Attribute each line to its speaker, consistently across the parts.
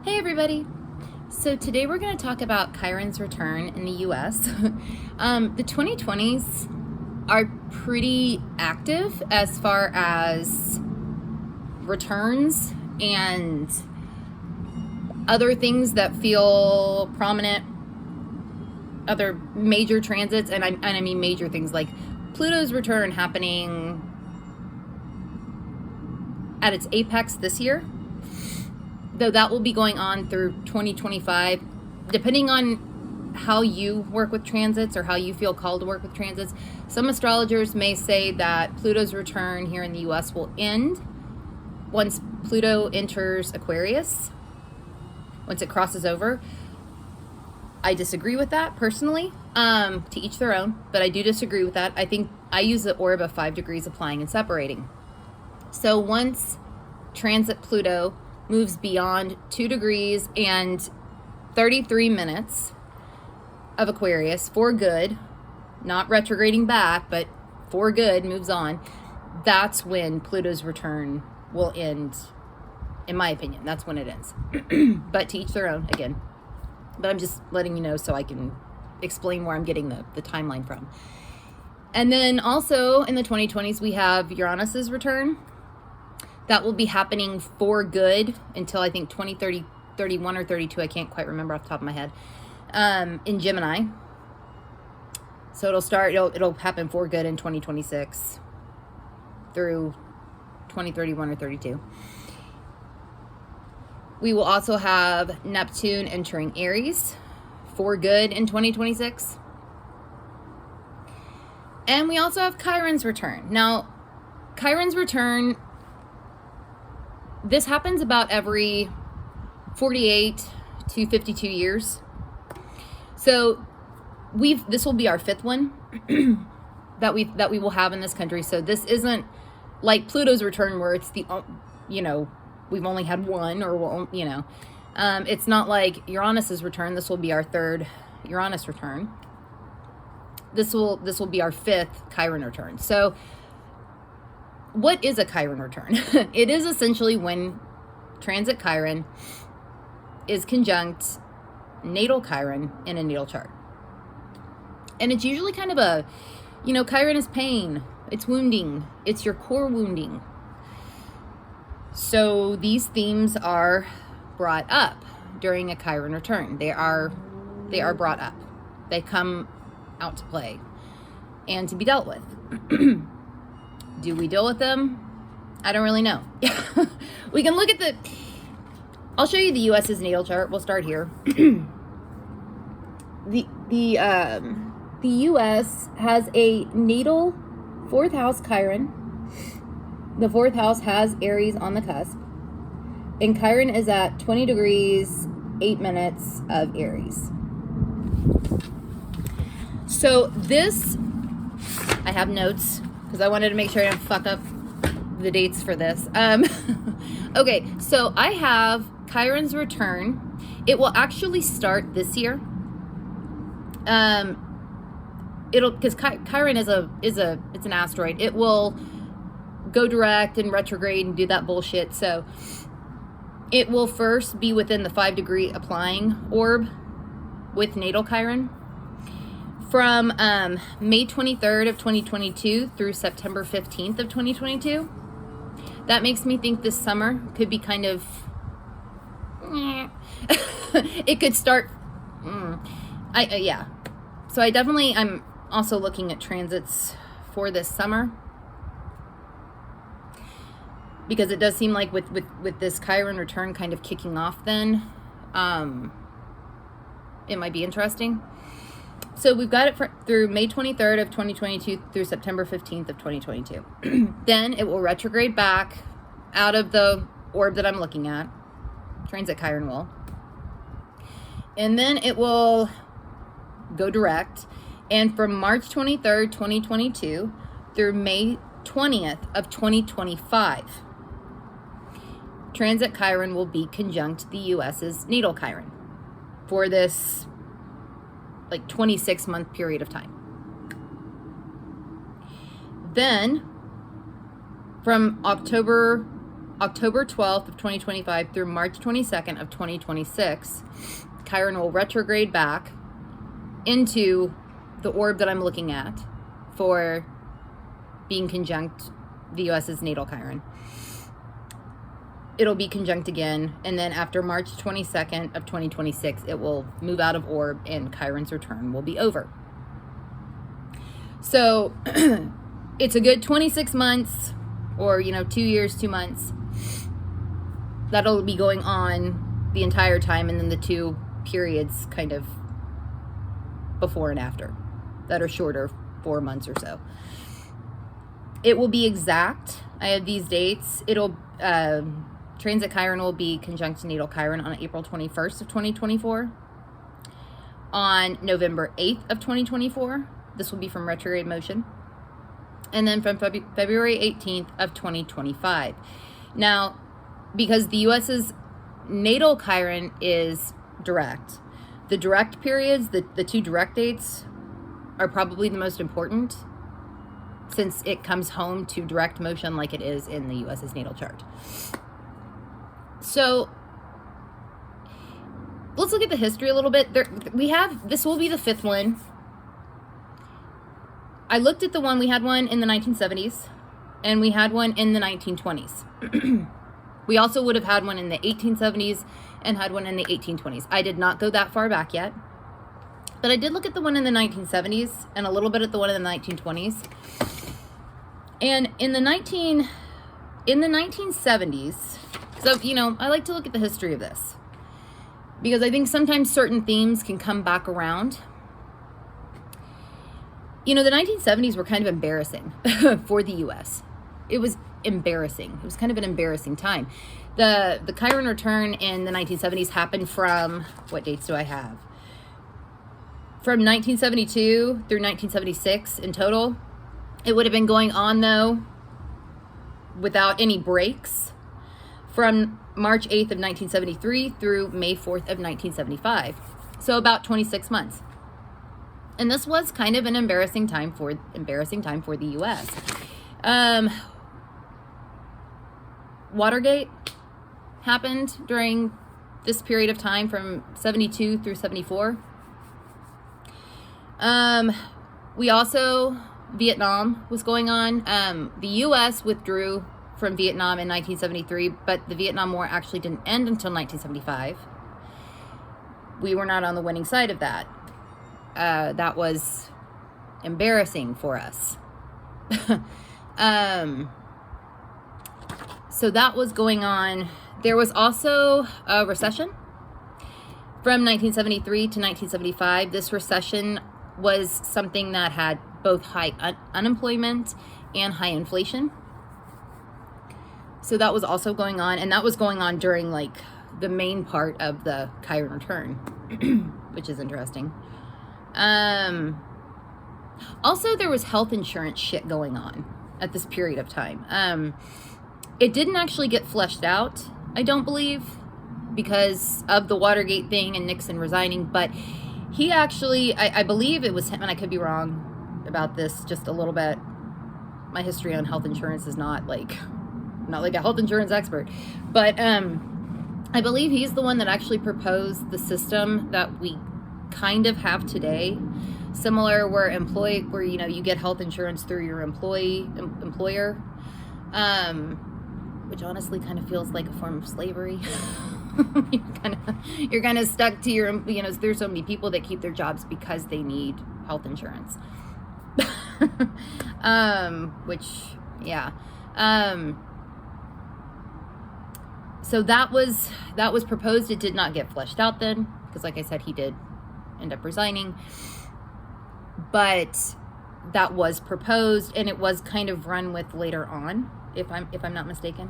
Speaker 1: Hey everybody! So today we're going to talk about Chiron's return in the US. The 2020s are pretty active as far as returns and other things that feel prominent, other major transits, and I mean major things like Pluto's return happening at its apex this year. Though that will be going on through 2025, depending on how you work with transits or how you feel called to work with transits. Some astrologers may say that Pluto's return here in the US will end once Pluto enters Aquarius, once it crosses over. I disagree with that personally, to each their own, but I do disagree with that. I think I use the orb of 5 degrees applying and separating. So once transit Pluto moves beyond 2 degrees and 33 minutes of Aquarius for good, not retrograding back, but for good, moves on, that's when Pluto's return will end, in my opinion. That's when it ends. But to each their own, again. But I'm just letting you know so I can explain where I'm getting the timeline from. And then also in the 2020s, we have Uranus's return. That will be happening for good until I think 2030, 31 or 32. I can't quite remember off the top of my head. In Gemini. So it'll happen for good in 2026 through 2031 or 32. We will also have Neptune entering Aries for good in 2026. And we also have Chiron's return. Now, Chiron's return, this happens about every 48 to 52 years. So this will be our 5th one that we will have in this country. So this isn't like Pluto's return where it's we've only had one, or it's not like Uranus's return. This will be our 3rd Uranus return. This will be our 5th Chiron return. So what is a Chiron return? It is essentially when transit Chiron is conjunct natal Chiron in a natal chart. And it's usually kind of Chiron is pain, it's wounding, it's your core wounding. So these themes are brought up during a Chiron return. They are brought up. They come out to play and to be dealt with. Do we deal with them? I don't really know. We can look at I'll show you the US's natal chart. We'll start here. The US has a natal 4th house Chiron. The 4th house has Aries on the cusp. And Chiron is at 20 degrees, 8 minutes of Aries. So this, I have notes because I wanted to make sure I didn't fuck up the dates for this. Okay, so I have Chiron's return. It will actually start this year. Because Chiron is an asteroid. It will go direct and retrograde and do that bullshit. So it will first be within the 5 degree applying orb with natal Chiron from May 23rd of 2022 through September 15th of 2022. That makes me think this summer could be kind of it could start yeah. So I'm also looking at transits for this summer, because it does seem like with this Chiron return kind of kicking off then, it might be interesting. So we've got it through May 23rd of 2022 through September 15th of 2022. Then it will retrograde back out of the orb that I'm looking at. Transit Chiron will. And then it will go direct. And from March 23rd, 2022 through May 20th of 2025, transit Chiron will be conjunct the US's natal Chiron for this 26-month period of time. Then from October October 12th of 2025 through March 22nd of 2026, Chiron will retrograde back into the orb that I'm looking at for being conjunct the US's natal Chiron. It'll be conjunct again, and then after March 22nd of 2026, it will move out of orb and Chiron's return will be over. So it's a good 26 months, or 2 years, 2 months. That'll be going on the entire time, and then the 2 periods kind of before and after that are shorter, 4 months or so. It will be exact. I have these dates. It'll transit Chiron will be conjunct natal Chiron on April 21st of 2024. On November 8th of 2024. This will be from retrograde motion. And then from February 18th of 2025. Now, because the US's natal Chiron is direct, the direct periods, the 2 direct dates are probably the most important, since it comes home to direct motion like it is in the US's natal chart. So let's look at the history a little bit. This will be the 5th one. I looked at the one, we had one in the 1970s, and we had one in the 1920s. We also would have had one in the 1870s and had one in the 1820s. I did not go that far back yet, but I did look at the one in the 1970s and a little bit at the one in the 1920s. And in the 1970s, so, I like to look at the history of this because I think sometimes certain themes can come back around. The 1970s were kind of embarrassing for the U.S. It was embarrassing. It was kind of an embarrassing time. The Chiron return in the 1970s happened from, what dates do I have? From 1972 through 1976 in total. It would have been going on, though, without any breaks, from March 8th of 1973 through May 4th of 1975. So about 26 months. And this was kind of an embarrassing time for the U.S. Watergate happened during this period of time from 72 through 74. We also, Vietnam was going on. The U.S. withdrew from Vietnam in 1973, but the Vietnam War actually didn't end until 1975. We were not on the winning side of that. That was embarrassing for us. So that was going on. There was also a recession from 1973 to 1975. This recession was something that had both high unemployment and high inflation. So that was also going on, and that was going on during the main part of the Chiron return, which is interesting. Also, there was health insurance shit going on at this period of time. It didn't actually get fleshed out, I don't believe, because of the Watergate thing and Nixon resigning, but he actually, I believe it was him, and I could be wrong about this just a little bit. My history on health insurance is not like a health insurance expert, but I believe he's the one that actually proposed the system that we kind of have today, similar where you get health insurance through your employer, which honestly kind of feels like a form of slavery. you're kind of stuck to your, there's so many people that keep their jobs because they need health insurance. Which, yeah. So that was proposed. It did not get fleshed out then, because like I said, he did end up resigning. But that was proposed, and it was kind of run with later on, if I'm not mistaken.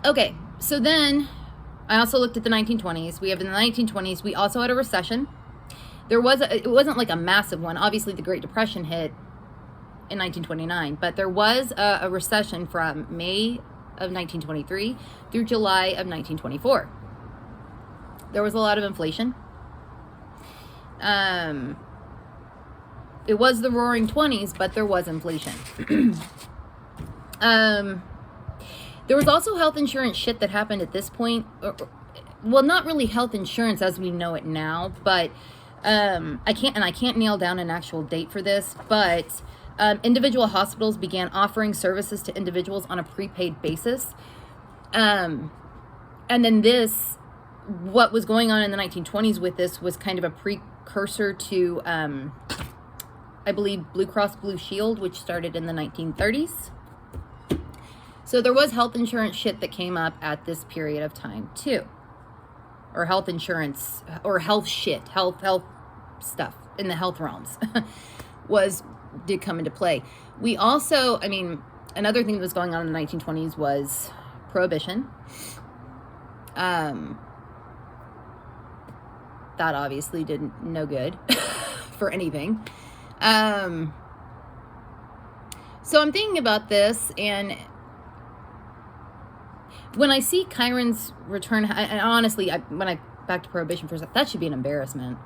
Speaker 1: Okay, so then I also looked at the 1920s. In the 1920s, we also had a recession. It wasn't like a massive one. Obviously, the Great Depression hit in 1929, but there was a recession from May of 1923 through July of 1924. There was a lot of inflation. It was the roaring 20s, but there was inflation. There was also health insurance shit that happened at this point. Well, not really health insurance as we know it now, but I can't nail down an actual date for this, but individual hospitals began offering services to individuals on a prepaid basis. And then what was going on in the 1920s with this was kind of a precursor to, I believe, Blue Cross Blue Shield, which started in the 1930s. So there was health insurance shit that came up at this period of time too. Or health insurance, or health shit, health stuff in the health realms did come into play. We also, another thing that was going on in the 1920s was prohibition. That obviously did no good for anything. So I'm thinking about this, and when I see Chiron's return, and honestly, back to prohibition for a second, that should be an embarrassment.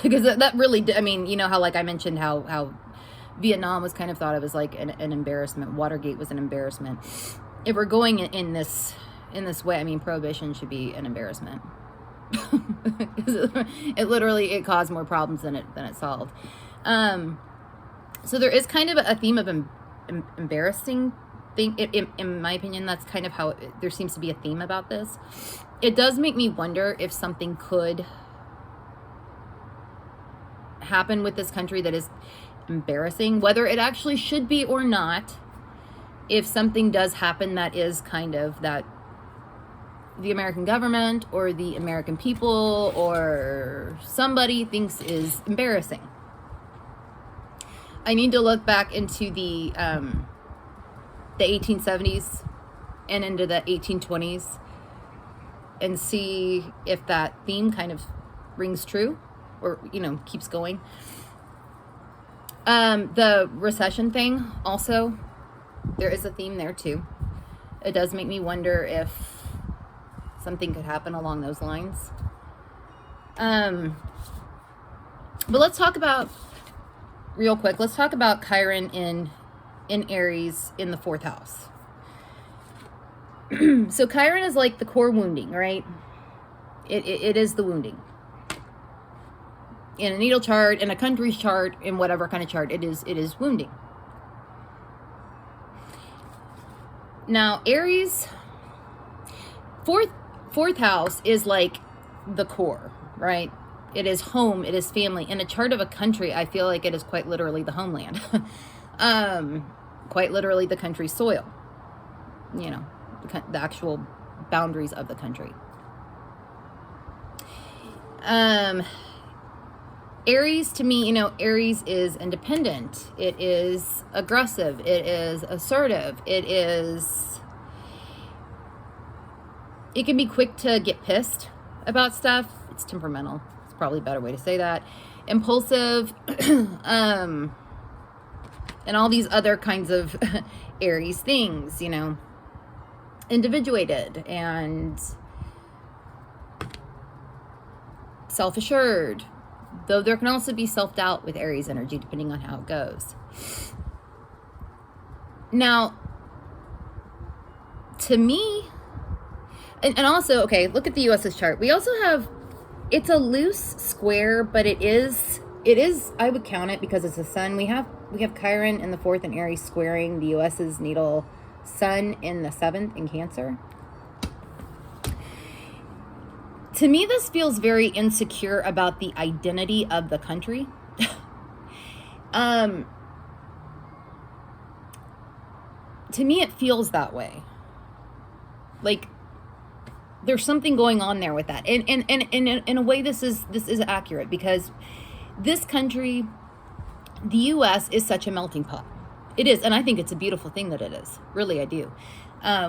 Speaker 1: Because that really, you know how, like I mentioned, how Vietnam was kind of thought of as like an embarrassment. Watergate was an embarrassment. If we're going in this way, prohibition should be an embarrassment. It caused more problems than it solved. So there is kind of a theme of embarrassing thing. In my opinion, that's kind of how there seems to be a theme about this. It does make me wonder if something could happen with this country that is embarrassing, whether it actually should be or not. If something does happen that is kind of that the American government or the American people or somebody thinks is embarrassing. I need to look back into the 1870s and into the 1820s and see if that theme kind of rings true or, keeps going. The recession thing also, there is a theme there too. It does make me wonder if something could happen along those lines. But let's talk about, real quick, Chiron in Aries in the 4th house. So Chiron is like the core wounding, right? It is the wounding. In a natal chart, in a country's chart, in whatever kind of chart, it is wounding. Now, Aries, fourth house is like the core, right? It is home, it is family. In a chart of a country, I feel like it is quite literally the homeland. Quite literally the country's soil. The actual boundaries of the country. Aries, to me, Aries is independent. It is aggressive. It is assertive. It can be quick to get pissed about stuff. It's temperamental. It's probably a better way to say that. Impulsive, and all these other kinds of Aries things, individuated and self-assured. Though there can also be self-doubt with Aries energy, depending on how it goes. Now, to me, and also, okay, look at the US's chart. We also have, it's a loose square, but it is, I would count it because it's a sun. We have Chiron in the 4th in Aries squaring the US's natal sun in the 7th in Cancer. To me, this feels very insecure about the identity of the country. To me, it feels that way. Like, there's something going on there with that. And in a way, this is accurate, because this country, the U.S., is such a melting pot. It is, and I think it's a beautiful thing that it is. Really, I do.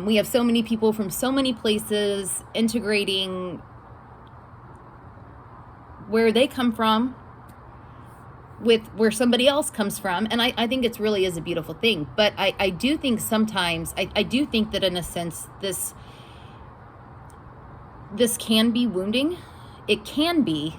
Speaker 1: We have so many people from so many places integrating where they come from with where somebody else comes from. And I think it's really is a beautiful thing. But I do think sometimes, I do think that in a sense, this can be wounding. It can be,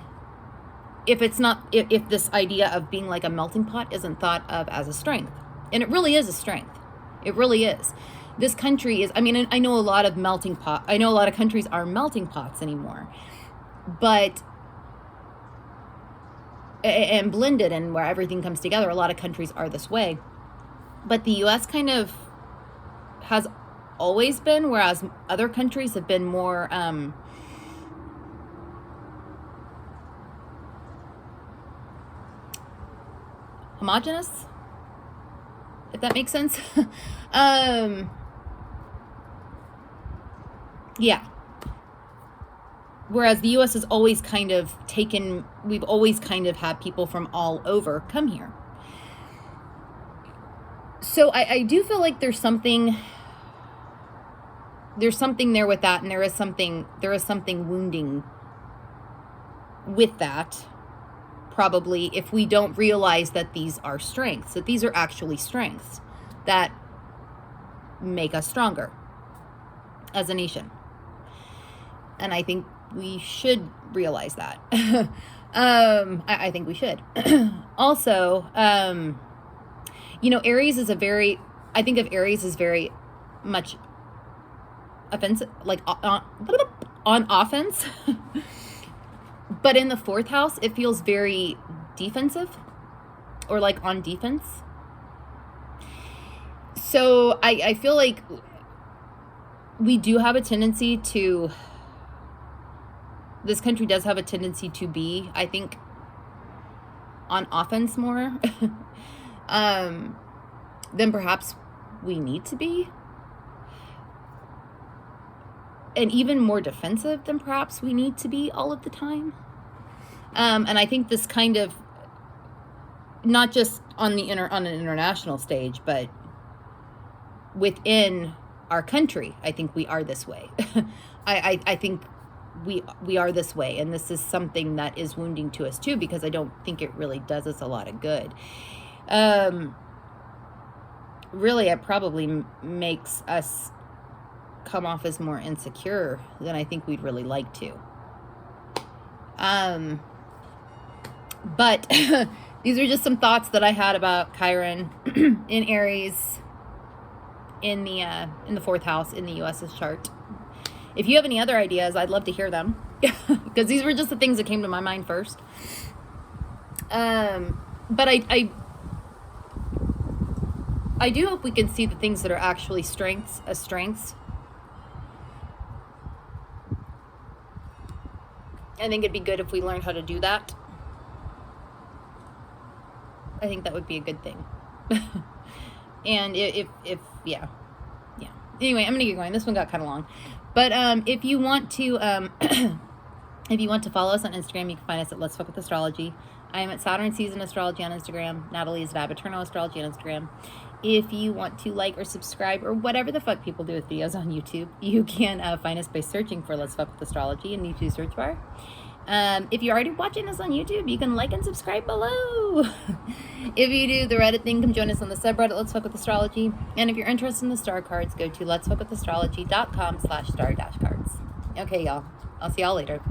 Speaker 1: if it's not, if this idea of being like a melting pot isn't thought of as a strength. And it really is a strength. It really is. This country is, I mean, I know a lot of melting pot. I know a lot of countries are melting pots anymore, but, and blended and where everything comes together. A lot of countries are this way, but the U.S. kind of has always been, whereas other countries have been more, homogenous, if that makes sense. Yeah. Whereas the U.S. has always kind of taken, we've always kind of had people from all over come here. So I do feel like there's something there with that, and there is something wounding with that, probably, if we don't realize that these are strengths, that these are actually strengths that make us stronger as a nation. And I think we should realize that. I think we should. Also, you know, Aries is I think of Aries as very much offensive, like on offense. But in the 4th house, it feels very defensive, or like on defense. So I feel like we do have a tendency to, this country does have a tendency to be, I think, on offense more than perhaps we need to be. And even more defensive than perhaps we need to be all of the time. And I think this kind of, not just on on an international stage, but within our country, I think we are this way. I think we are this way, and this is something that is wounding to us too, because I don't think it really does us a lot of good. Really, it probably makes us come off as more insecure than I think we'd really like to. But these are just some thoughts that I had about Chiron in Aries in the 4th house in the US's chart. If you have any other ideas, I'd love to hear them, because these were just the things that came to my mind first. But I do hope we can see the things that are actually strengths as strengths. I think it'd be good if we learned how to do that. I think that would be a good thing. And if yeah. Anyway, I'm gonna get going. This one got kind of long, but if you want to if you want to follow us on Instagram, you can find us at Let's Fuck with Astrology. I am at Saturn Season Astrology on Instagram. Natalie is at Eternal Astrology on Instagram. If you want to like or subscribe or whatever the fuck people do with videos on YouTube, you can find us by searching for Let's Fuck with Astrology in the YouTube search bar. If you're already watching us on YouTube, you can like and subscribe below. If you do the Reddit thing, come join us on the subreddit Let's Fuck with Astrology. And if you're interested in the star cards, go to letsfuckwithastrology.com/star-cards. Okay, y'all. I'll see y'all later.